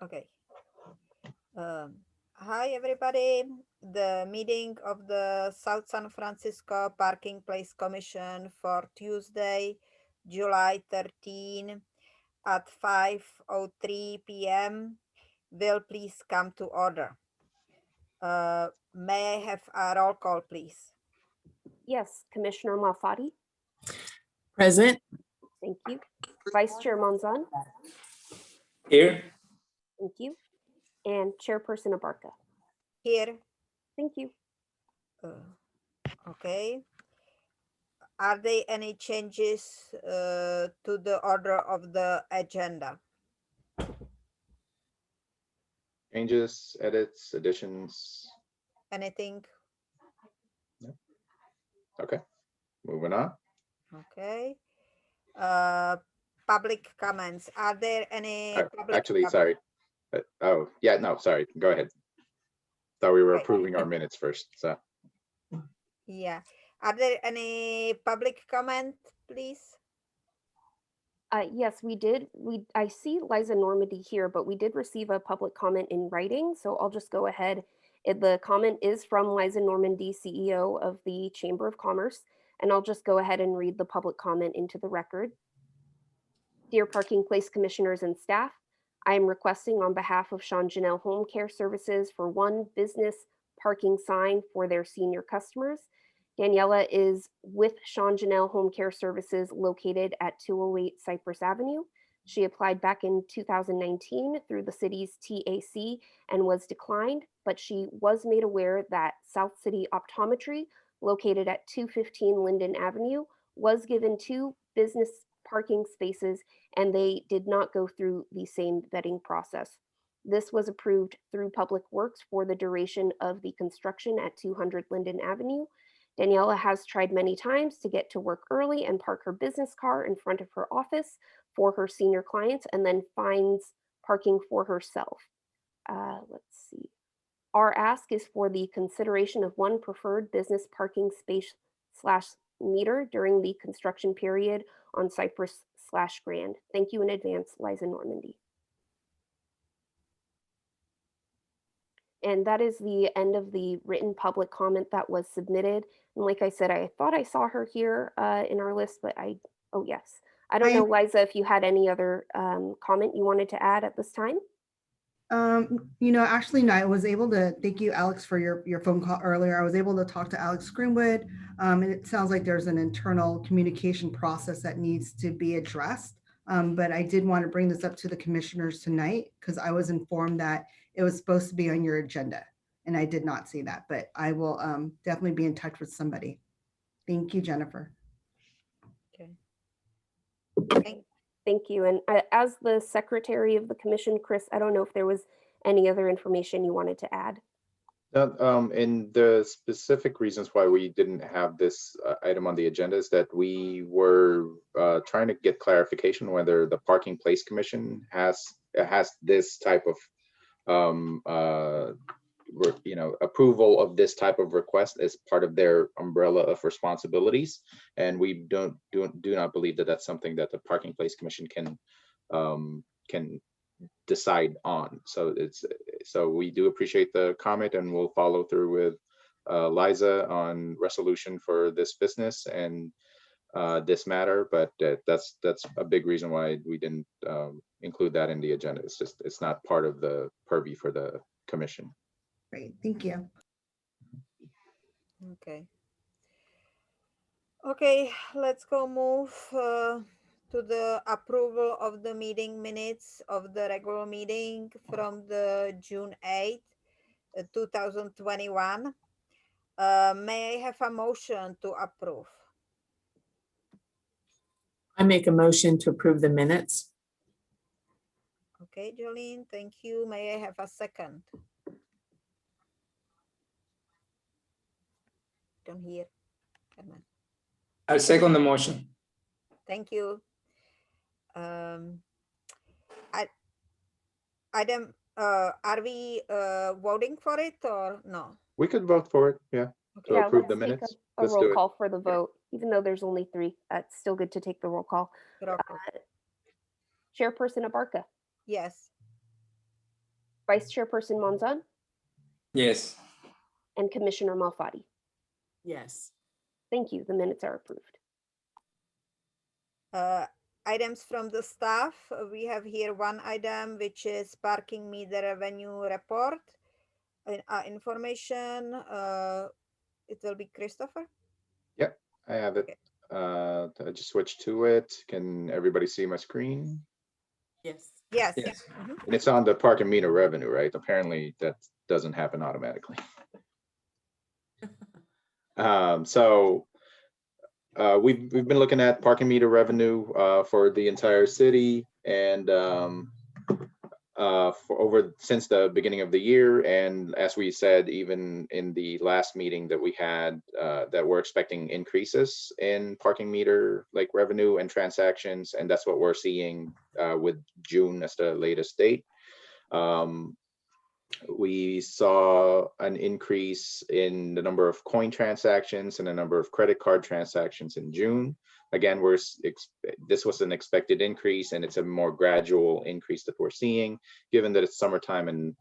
Okay. Hi, everybody. The meeting of the South San Francisco Parking Place Commission for Tuesday, July 13 at 5:03 p.m. will please come to order. May I have a roll call, please? Yes, Commissioner Malfatti. Present. Thank you. Vice Chair Monzon. Here. Thank you. And Chairperson Abarca. Here. Thank you. Okay. Are there any changes to the order of the agenda? Changes, edits, additions. Anything? Okay, moving on. Okay. Public comments. Are there any public Actually, comments? sorry. Oh, yeah, no, sorry. Go ahead. Thought we were Right. approving our minutes first. So Yeah. Are there any public comment, please? Yes, we did. I see Liza Normandy here, but we did receive a public comment in writing, so I'll just go ahead. The comment is from Liza Normandy, CEO of the Chamber of Commerce, and I'll just go ahead and read the public comment into the record. Dear Parking Place Commissioners and staff, I am requesting on behalf of Sean Janelle Home Care Services for one business parking sign for their senior customers. Daniela is with Sean Janelle Home Care Services located at 208 Cypress Avenue. She applied back in 2019 through the city's TAC and was declined, but she was made aware that South City Optometry, located at 215 Linden Avenue, was given 2 business parking spaces and they did not go through the same vetting process. This was approved through Public Works for the duration of the construction at 200 Linden Avenue. Daniela has tried many times to get to work early and park her business car in front of her office for her senior clients and then finds parking for herself. Let's see. Our ask is for the consideration of one preferred business parking space / meter during the construction period on Cypress / Grand. Thank you in advance, Liza Normandy. And that is the end of the written public comment that was submitted. And like I said, I thought I saw her here in our list, but oh yes. I don't know, Liza, if you had any other comment you wanted to add at this time? Actually, no, I was able to, thank you, Alex, for your phone call earlier. I was able to talk to Alex Greenwood. And it sounds like there's an internal communication process that needs to be addressed. But I did want to bring this up to the commissioners tonight because I was informed that it was supposed to be on your agenda and I did not see that, but I will definitely be in touch with somebody. Thank you, Jennifer. Okay. Thank you. And as the secretary of the commission, Chris, I don't know if there was any other information you wanted to add. and the specific reasons why we didn't have this item on the agenda is that we were trying to get clarification whether the Parking Place Commission has this type of approval of this type of request as part of their umbrella of responsibilities, and we do not believe that that's something that the Parking Place Commission can decide on. So we do appreciate the comment, and we'll follow through with Liza on resolution for this business and this matter. But that's a big reason why we didn't include that in the agenda. It's not part of the purview for the commission. Great, thank you. Okay, let's go move to the approval of the meeting minutes of the regular meeting from the June 8th, 2021. May I have a motion to approve? I make a motion to approve the minutes. Okay, Jolene, thank you. May I have a second? Don't hear. I second the motion. Thank you. Are we voting for it or no? We could vote for it, yeah. Okay. To approve let's the minutes. take a Let's roll do it. call for the vote, even though there's only 3. It's still good to take the roll call. Roll call. Chairperson Abarca, Yes. Vice Chairperson Monzon, Yes. and Commissioner Malfatti. Yes. Thank you. The minutes are approved. Items from the staff, we have here one item, which is parking meter revenue report. Information, it will be Christopher. I have it. I just switched to it. Can everybody see my screen? Yes. Yes. Mhm. And it's on the parking meter revenue, right? Apparently that doesn't happen automatically. We've been looking at parking meter revenue for the entire city and since the beginning of the year. And as we said, even in the last meeting that we had, that we're expecting increases in parking meter like revenue and transactions, and that's what we're seeing with June as the latest date. We saw an increase in the number of coin transactions and the number of credit card transactions in June. Again, this was an expected increase, and it's a more gradual increase that we're seeing, given that it's summertime and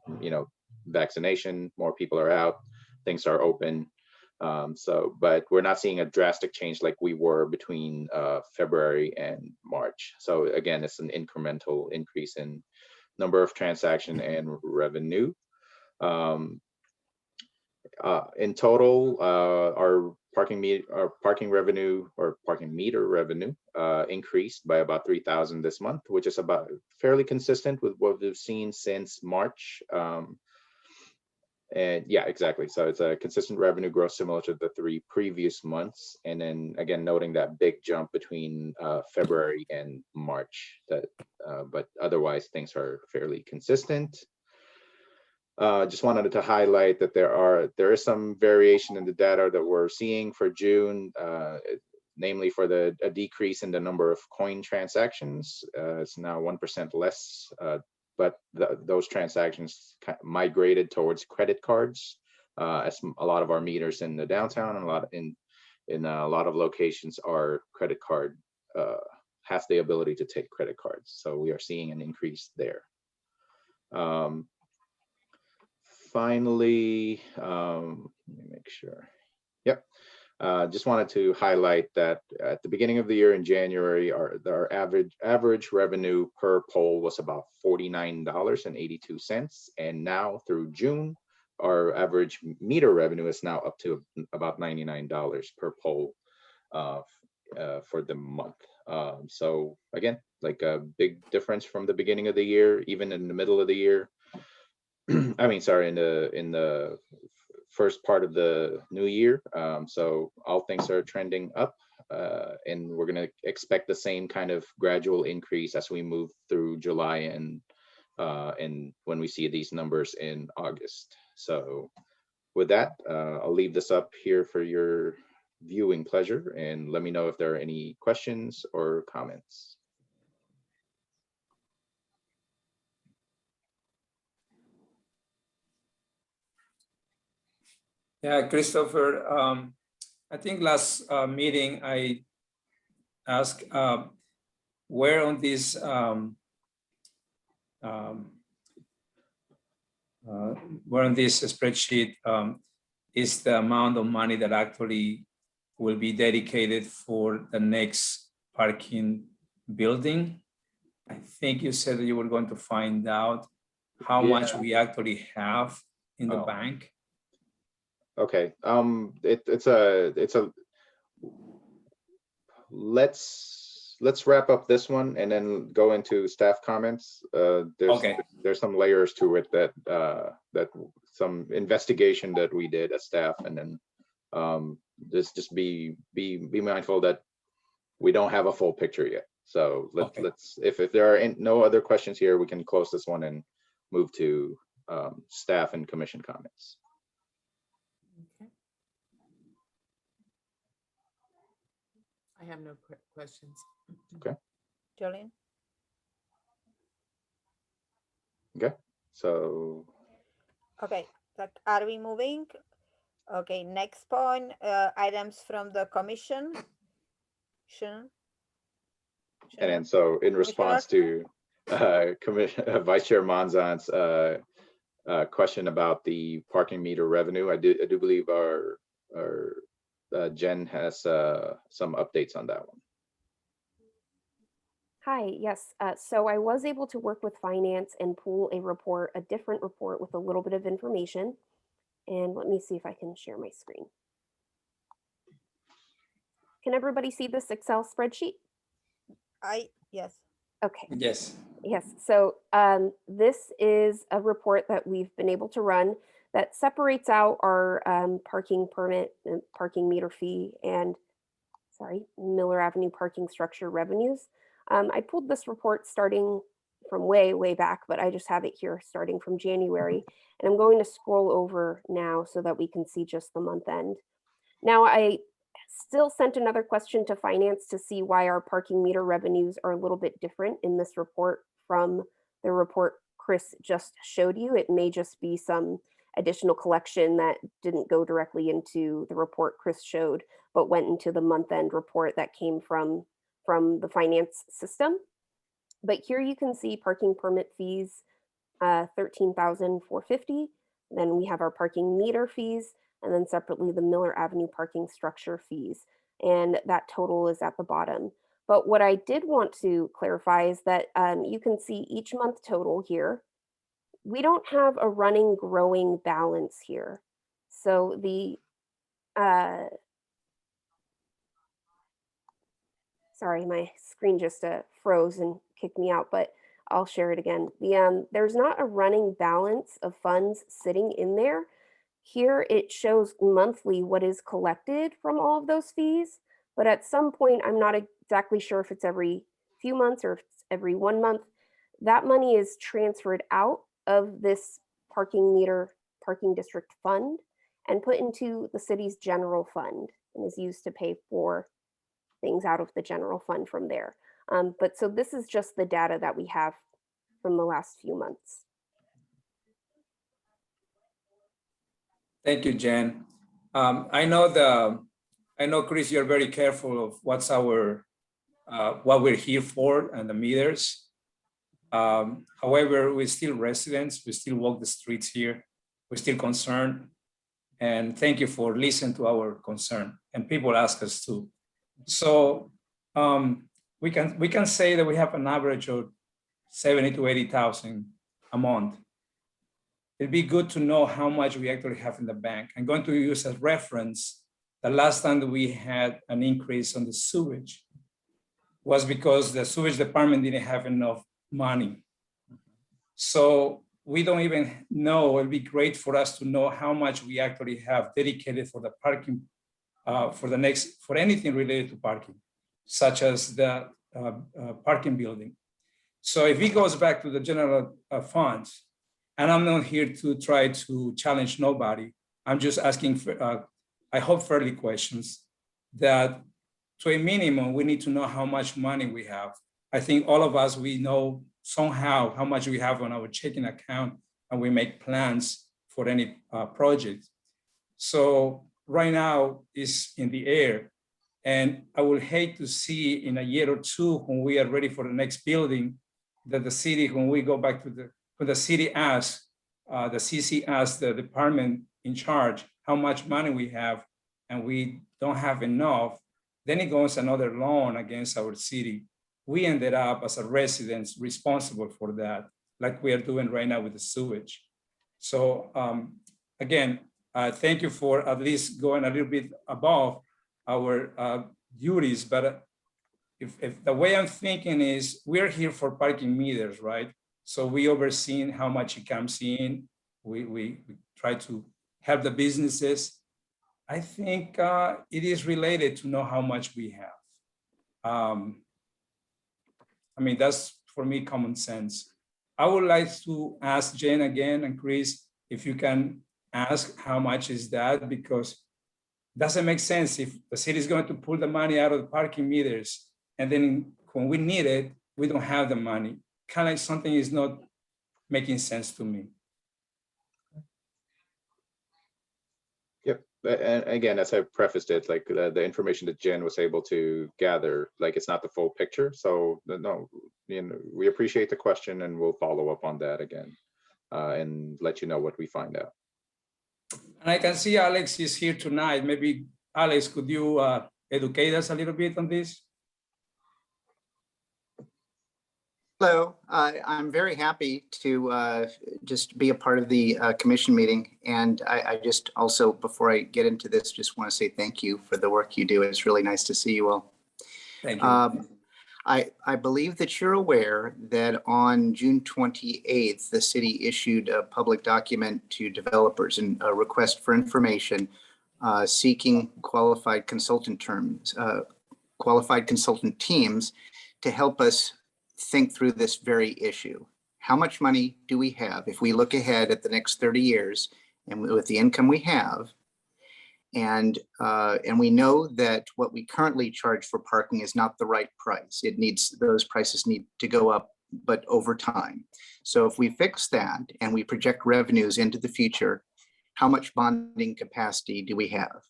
vaccination, more people are out, things are open. But we're not seeing a drastic change like we were between February and March. So again, it's an incremental increase in number of transaction and revenue. In total, our parking meter revenue increased by about 3,000 this month, which is about fairly consistent with what we've seen since March. And yeah, exactly. So it's a consistent revenue growth similar to the 3 previous months. And then again, noting that big jump between February and March, but otherwise things are fairly consistent. Just wanted to highlight that there is some variation in the data that we're seeing for June, namely for a decrease in the number of coin transactions. It's now 1% less, but those transactions migrated towards credit cards, as a lot of our meters in the downtown and in a lot of locations are credit card, has the ability to take credit cards. So we are seeing an increase there. Finally, let me make sure. Yep. Just wanted to highlight that at the beginning of the year in January, our average revenue per pole was about $49.82. And now through June, our average meter revenue is now up to about $99 per pole for the month. So again, like a big difference from the beginning of the year, even in the middle of the year. I mean, sorry, in the first part of the new year. So all things are trending up, and we're going to expect the same kind of gradual increase as we move through July and when we see these numbers in August. So with that, I'll leave this up here for your viewing pleasure, and let me know if there are any questions or comments. Yeah, Christopher, I think last meeting I asked where on this spreadsheet is the amount of money that actually will be dedicated for the next parking building. I think you said that you were going to find out how much we actually have in the bank. Okay, let's wrap up this one and then go into staff comments. There's some layers to it that some investigation that we did as staff, and then just be mindful that we don't have a full picture yet. So let's if there are no other questions here, we can close this one and move to staff and commission comments. Okay. I have no questions. Okay. Jolene? Okay, so. Okay, are we moving? Okay, next point, items from the commission. And then so in response to Vice Chair Monzon's question about the parking meter revenue. I do believe our Jen has some updates on that one. Hi, yes. So I was able to work with finance and pull a report, a different report with a little bit of information. And let me see if I can share my screen. Can everybody see this Excel spreadsheet? Yes. Okay. Yes. Yes, so this is a report that we've been able to run that separates out our parking permit, parking meter fee, and Miller Avenue parking structure revenues. I pulled this report starting from way back, but I just have it here starting from January. And I'm going to scroll over now so that we can see just the month end. Now, I still sent another question to finance to see why our parking meter revenues are a little bit different in this report from the report Chris just showed you. It may just be some additional collection that didn't go directly into the report Chris showed, but went into the month-end report that came from the finance system. But here you can see parking permit fees, $13,450. Then we have our parking meter fees, and then separately the Miller Avenue parking structure fees. And that total is at the bottom. But what I did want to clarify is that you can see each month total here. We don't have a running growing balance here. So the, sorry, my screen just froze and kicked me out, but I'll share it again. There's not a running balance of funds sitting in there. Here it shows monthly what is collected from all of those fees, but at some point, I'm not exactly sure if it's every few months or if it's every 1 month. That money is transferred out of this parking meter, parking district fund and put into the city's general fund and is used to pay for things out of the general fund from there. But so this is just the data that we have from the last few months. Thank you, Jen. I know, Chris, you're very careful of what's our, what we're here for and the meters. However, we're still residents. We still walk the streets here. We're still concerned. And thank you for listening to our concern. And people ask us to. So we can say that we have an average of 70 to 80,000 a month. It'd be good to know how much we actually have in the bank. I'm going to use as reference the last time that we had an increase on the sewage was because the sewage department didn't have enough money. So we don't even know. It'd be great for us to know how much we actually have dedicated for the parking, for anything related to parking, such as the parking building. So if it goes back to the general funds, and I'm not here to try to challenge nobody, I'm just asking, I hope fairly questions that to a minimum, we need to know how much money we have. I think all of us, we know somehow how much we have on our checking account and we make plans for any project. So right now is in the air. And I would hate to see in a year or two when we are ready for the next building that the city, when we go back to when the city asks, the CC asks the department in charge how much money we have and we don't have enough, then it goes another loan against our city. We ended up as a residents responsible for that, like we are doing right now with the sewage. So again, thank you for at least going a little bit above our duties, but if the way I'm thinking is we're here for parking meters, right? So we overseen how much it comes in. We try to help the businesses. I think it is related to know how much we have. I mean, that's for me common sense. I would like to ask Jen again and Chris, if you can ask how much is that, because it doesn't make sense if the city is going to pull the money out of the parking meters and then when we need it, we don't have the money. Kind of like something is not making sense to me. Yep. And again, as I prefaced it, like the information that Jen was able to gather, like it's not the full picture. So no, you know, we appreciate the question and we'll follow up on that again. and let you know what we find out. And I can see Alex is here tonight. Maybe, Alex, could you educate us a little bit on this? Hello, I'm very happy to just be a part of the commission meeting. And I just also, before I get into this, just want to say thank you for the work you do. It's really nice to see you all. Thank you. I believe that you're aware that on June 28th, the city issued a public document to developers and a request for information seeking qualified consultant teams to help us think through this very issue. How much money do we have if we look ahead at the next 30 years and with the income we have? And we know that what we currently charge for parking is not the right price. Those prices need to go up, but over time. So if we fix that and we project revenues into the future, how much bonding capacity do we have?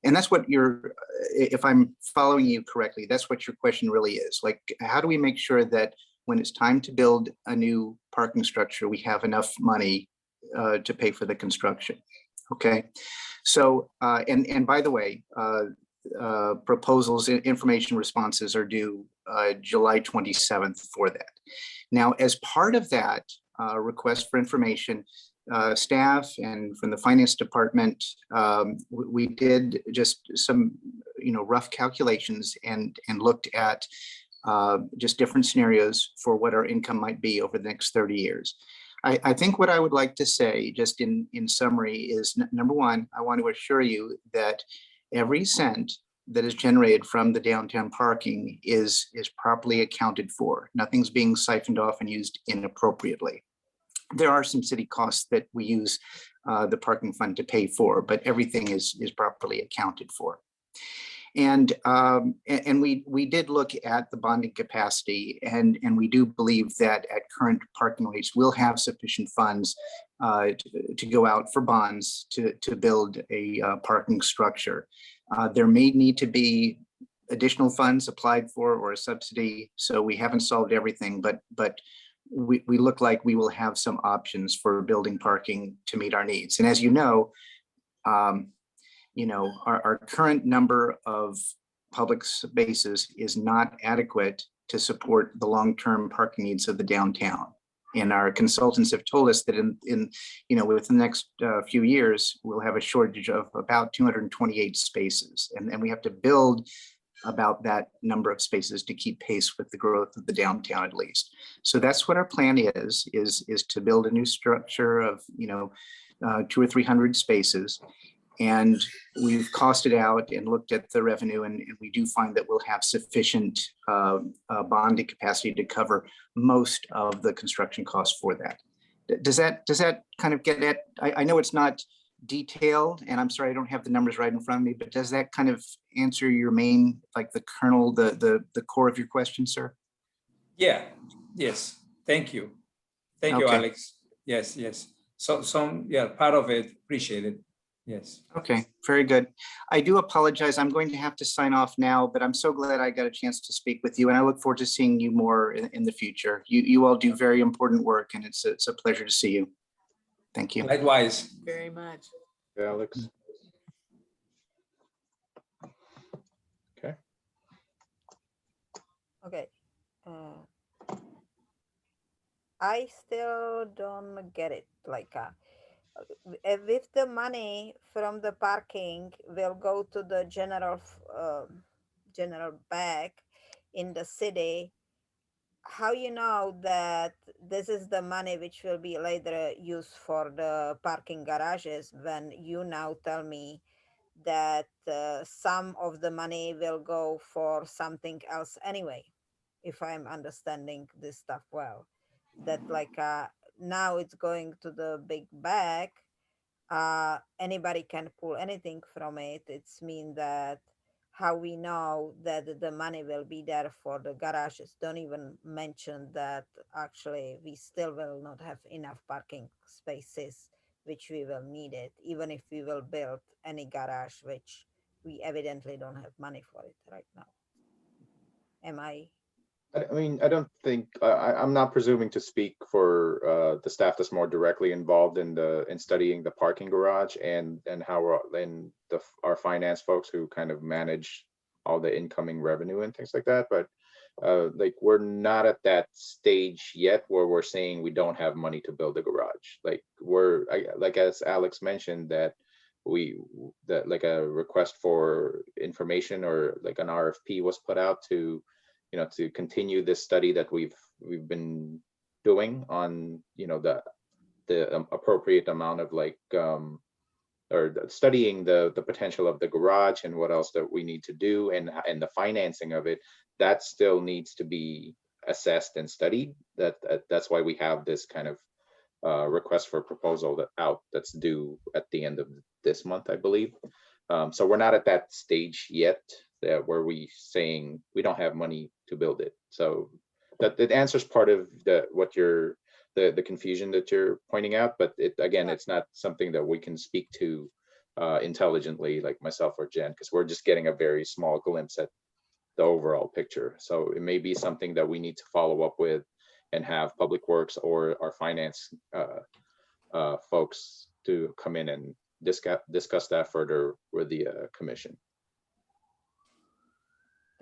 And that's what if I'm following you correctly, that's what your question really is. Like, how do we make sure that when it's time to build a new parking structure, we have enough money to pay for the construction? Okay. So, and by the way, proposals, information responses are due July 27th for that. Now, as part of that request for information, staff and from the finance department, we did just some, rough calculations and looked at just different scenarios for what our income might be over the next 30 years. I think what I would like to say, just in summary, is number one, I want to assure you that every cent that is generated from the downtown parking is properly accounted for. Nothing's being siphoned off and used inappropriately. There are some city costs that we use the parking fund to pay for, but everything is properly accounted for. And we did look at the bonding capacity, and we do believe that at current parking rates, we'll have sufficient funds to go out for bonds to build a parking structure. There may need to be additional funds applied for or a subsidy, so we haven't solved everything, but we look like we will have some options for building parking to meet our needs. And as you know, our current number of public spaces is not adequate to support the long-term parking needs of the downtown. And our consultants have told us that within the next few years, we'll have a shortage of about 228 spaces. And we have to build about that number of spaces to keep pace with the growth of the downtown at least. So that's what our plan is to build a new structure of 200 or 300 spaces. And we've costed out and looked at the revenue, and we do find that we'll have sufficient bonding capacity to cover most of the construction costs for that. Does that kind of get at, I know it's not detailed, and I'm sorry, I don't have the numbers right in front of me, but does that kind of answer your main, like the kernel, the core of your question, sir? Yeah, yes, thank you. Thank you, Okay. Alex. Yes. So part of it, appreciate it. Yes. Okay, very good. I do apologize. I'm going to have to sign off now, but I'm so glad I got a chance to speak with you, and I look forward to seeing you more in the future. You all do very important work, and it's a pleasure to see you. Thank you. Likewise. Very much. Alex. Okay. Okay. I still don't get it. Like, if the money from the parking will go to the general bag in the city, how you know that this is the money which will be later used for the parking garages when you now tell me that some of the money will go for something else anyway, if I'm understanding this stuff well, that like now it's going to the big bag, anybody can pull anything from it. It's mean that how we know that the money will be there for the garages. Don't even mention that actually we still will not have enough parking spaces which we will need it, even if we will build any garage, which we evidently don't have money for it right now. Am I I mean, I don't think, I'm not presuming to speak for the staff that's more directly involved in studying the parking garage and how our finance folks who kind of manage all the incoming revenue and things like that. But like, we're not at that stage yet where we're saying we don't have money to build a garage. Like, like as Alex mentioned, that like a request for information or like an RFP was put out to to continue this study that we've been doing on, the appropriate amount of like, studying the potential of the garage and what else that we need to do and the financing of it. That still needs to be assessed and studied. That's why we have this kind of request for proposal that's due at the end of this month, I believe. So we're not at that stage yet where we saying we don't have money to build it. So that answers part of the confusion that you're pointing out, but it's not something that we can speak to intelligently, like myself or Jen, because we're just getting a very small glimpse at the overall picture. So it may be something that we need to follow up with and have Public Works or our finance folks to come in and discuss that further with the commission.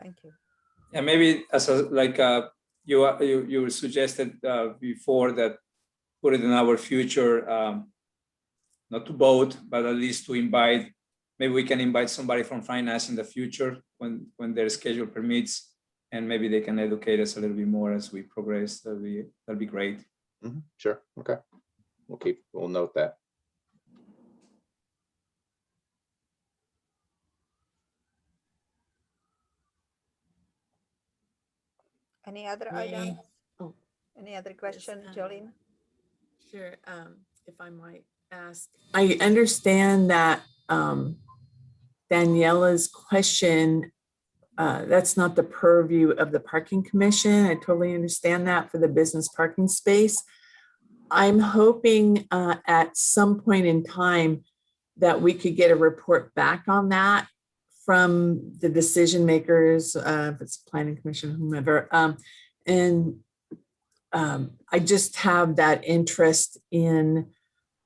Thank you. And maybe as you suggested before that put it in our future, not to vote, but at least to invite, maybe we can invite somebody from finance in the future when their schedule permits, and maybe they can educate us a little bit more as we progress. That'll be great. Mm-hmm. Sure. Okay. We'll note that. Any other May- items? oh, Any other question, Yes, Jolene? Sure, if I might ask. I understand that Daniela's question, that's not the purview of the parking commission. I totally understand that for the business parking space. I'm hoping at some point in time that we could get a report back on that from the decision makers, if it's planning commission, whomever. I just have that interest in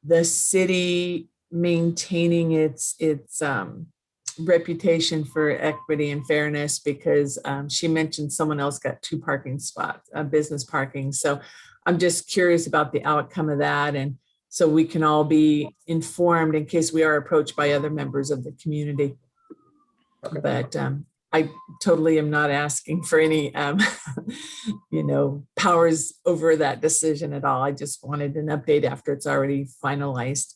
the city maintaining its reputation for equity and fairness, because she mentioned someone else got 2 parking spots, business parking. So I'm just curious about the outcome of that. And so we can all be informed in case we are approached by other members of the community. Okay. But I totally am not asking for any, powers over that decision at all. I just wanted an update after it's already finalized,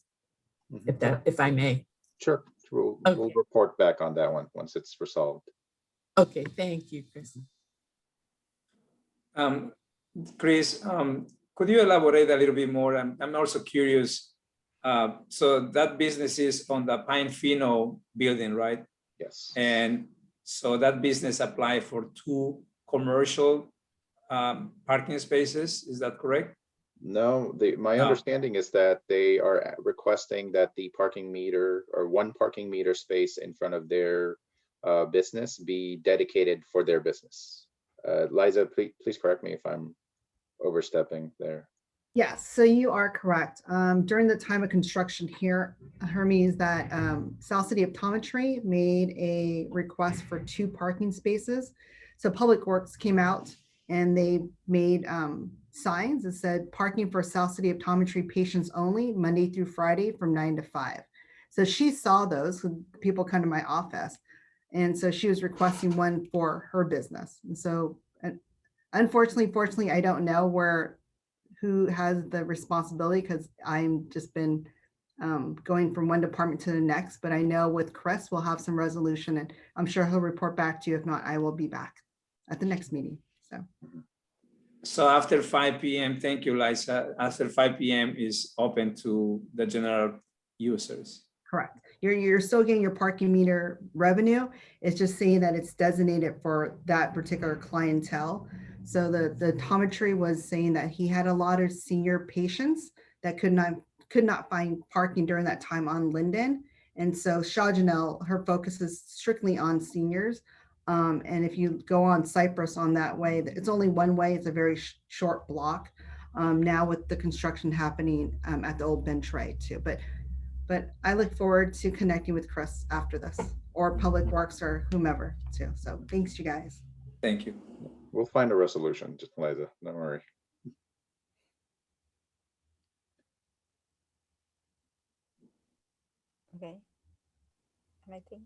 Mhm. if I may. Sure. We'll Okay. report back on that one once it's resolved. Okay, thank you, Chris. Chris, could you elaborate a little bit more? I'm also curious. So that business is on the Pine Fino building, right? Yes. And so that business applied for 2 commercial parking spaces. Is that correct? No, my No. understanding is that they are requesting that the parking meter or 1 parking meter space in front of their business be dedicated for their business. Liza, please correct me if I'm overstepping there. Yes, so you are correct. During the time of construction here, Hermes, that South City Optometry made a request for 2 parking spaces. So Public Works came out and they made signs that said parking for South City Optometry patients only, Monday through Friday from 9 to 5. So she saw those, people come to my office. And so she was requesting one for her business. And so fortunately, I don't know who has the responsibility, because I'm just been going from one department to the next, but I know with Chris, we'll have some resolution, and I'm sure he'll report back to you. If not, I will be back at the next meeting. So after 5 p.m., thank you, Liza. After 5 p.m. is open to the general users. Correct. You're still getting your parking meter revenue. It's just saying that it's designated for that particular clientele. So the optometry was saying that he had a lot of senior patients that could not find parking during that time on Linden. And so Shaw Janelle, her focus is strictly on seniors. And if you go on Cypress on that way, it's only one way. It's a very short block. Now with the construction happening at the old Bentray too. But I look forward to connecting with Chris after this, or Public Works or whomever too. So thanks, you guys. Thank you. We'll find a resolution, just Liza, don't worry. Okay. And I think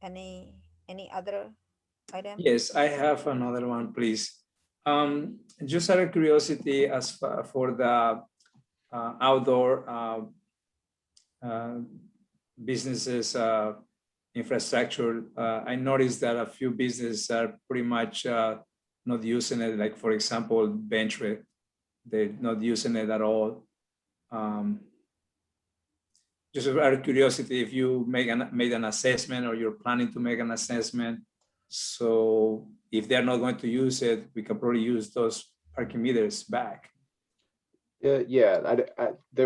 any other item? Yes, I have another one, please. Just out of curiosity, for the outdoor businesses infrastructure, I noticed that a few businesses are pretty much not using it. Like, for example, Bentray, they're not using it at all. Just out of curiosity, if you made an assessment or you're planning to make an assessment, so if they're not going to use it, we can probably use those parking meters back. Yeah,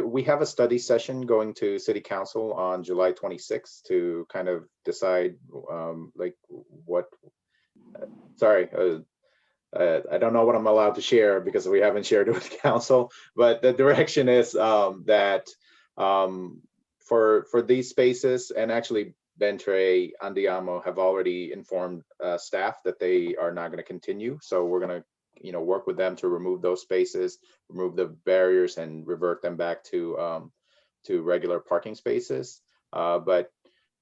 we have a study session going to City Council on July 26th to kind of decide like what, sorry, I don't know what I'm allowed to share because we haven't shared it with council, but the direction is that for these spaces, and actually Bentray, Andiamo have already informed staff that they are not going to continue. So we're going to, work with them to remove those spaces, remove the barriers, and revert them back to regular parking spaces. But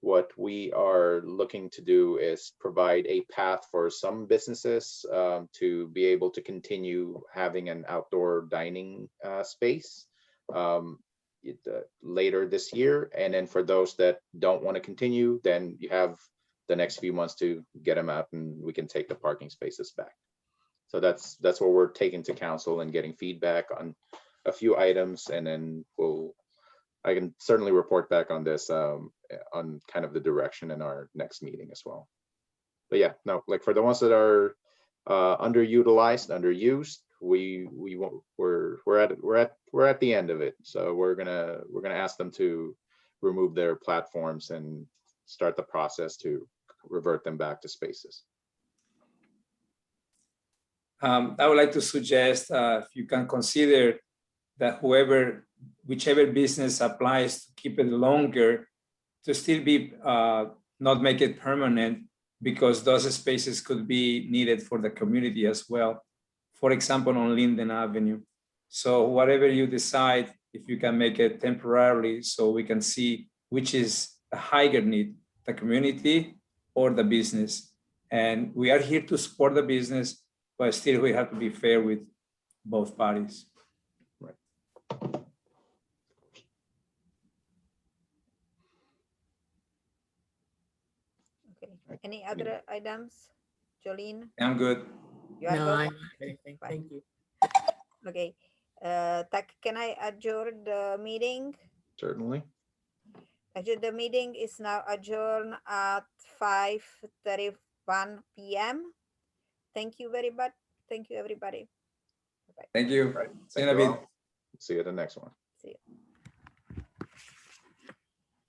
what we are looking to do is provide a path for some businesses to be able to continue having an outdoor dining space later this year. And then for those that don't want to continue, then you have the next few months to get them out and we can take the parking spaces back. So that's what we're taking to council and getting feedback on a few items. And then I can certainly report back on this on kind of the direction in our next meeting as well. But yeah, no, like for the ones that are underutilized, underused, we're at the end of it. So we're gonna ask them to remove their platforms and start the process to revert them back to spaces. I would like to suggest if you can consider that whichever business applies to keep it longer, to still be not make it permanent, because those spaces could be needed for the community as well. For example, on Linden Avenue. So whatever you decide, if you can make it temporarily, so we can see which is a higher need, the community or the business. And we are here to support the business, but still we have to be fair with both parties. Right. Okay. Any other items? Jolene? I'm good. You are No, good? I don't have anything. Fine. Thank you. Okay. Can I adjourn the meeting? Certainly. Actually, the meeting is now adjourned at 5:31 p.m. Thank you very much. Thank you, everybody. Bye-bye. Thank you. Right. See you in Thank a you bit. all. See you at the next one. See you.